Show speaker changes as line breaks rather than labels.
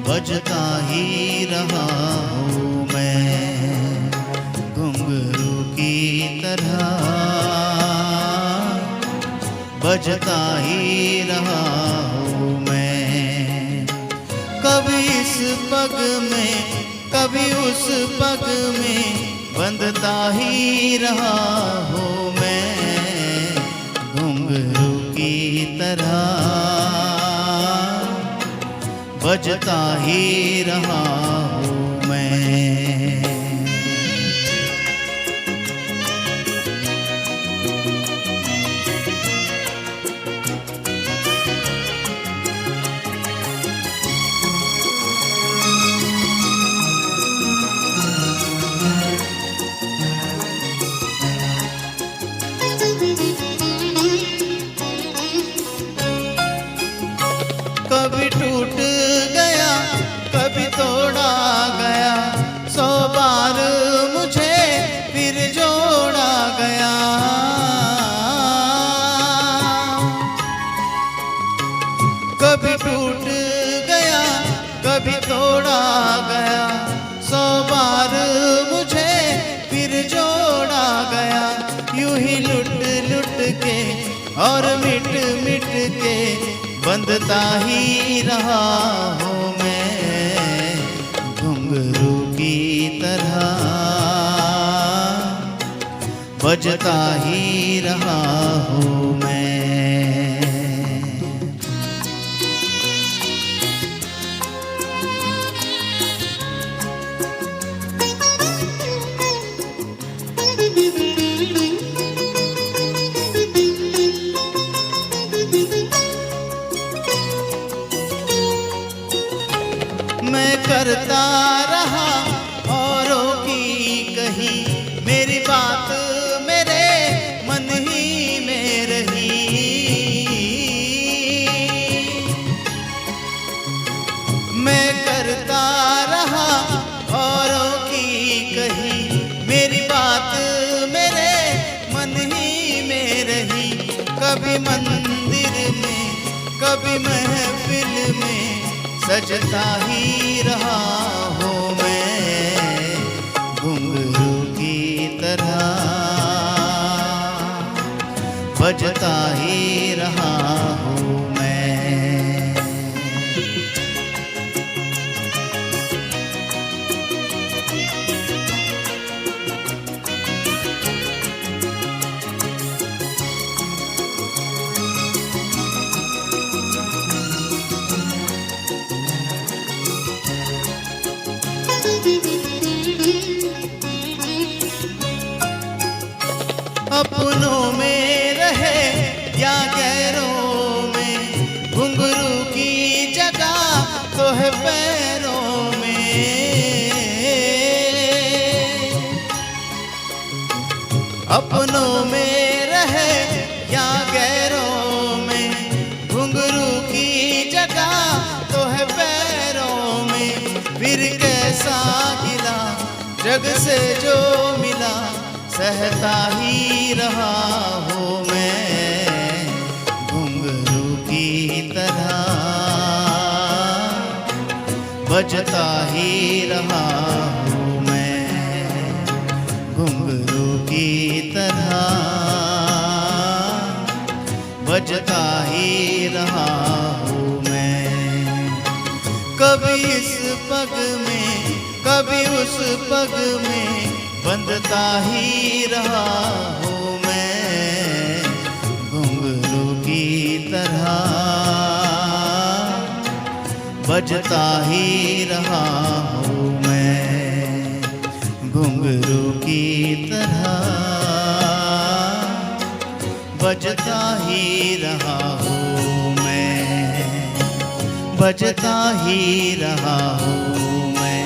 बजता ही रहा हूँ मैं घुंघरू की तरह, बजता ही रहा हूँ मैं। कभी इस पग में कभी उस पग में बंधता ही रहा हूँ मैं घुंघरू की तरह, बजता ही रहा हूँ मैं। कभी टूट गया कभी तोड़ा गया, 100 बार मुझे फिर जोड़ा गया। कभी टूट गया कभी तोड़ा गया, 100 बार मुझे फिर जोड़ा गया। यूं ही लुट लुट के और मिट मिट के बंधता ही रहा हूँ मैं घुंघरू की तरह, बजता ही रहा हूँ मैं। मैं करता रहा औरों की कही, मेरी बात मेरे मन ही में रही। मैं करता रहा औरों की कही, मेरी बात मेरे मन ही में रही। कभी मंदिर में कभी महफिल में सजता ही रहा हूँ मैं घुंघरू की तरह, बजता ही रहा हूँ मैं। अपनों में रहे या गैरों में, घुंघरू की जगह तो है पैरों में। अपनों में रहे या गैरों में, घुंघरू की जगह तो है पैरों में। फिर कैसा गिला जग से जो मिला, सहता ही रहा हूँ मैं घुंघरू की तरह, बजता ही रहा हूँ मैं घुंघरू की तरह, बजता ही रहा हूँ मैं। कभी इस पग में कभी उस पग में बंधता ही रहा हूँ मैं घुंघरू की तरह, बजता ही रहा हूँ मैं घुंघरू की तरह, बजता ही रहा हूँ मैं, बजता ही रहा हूँ मैं।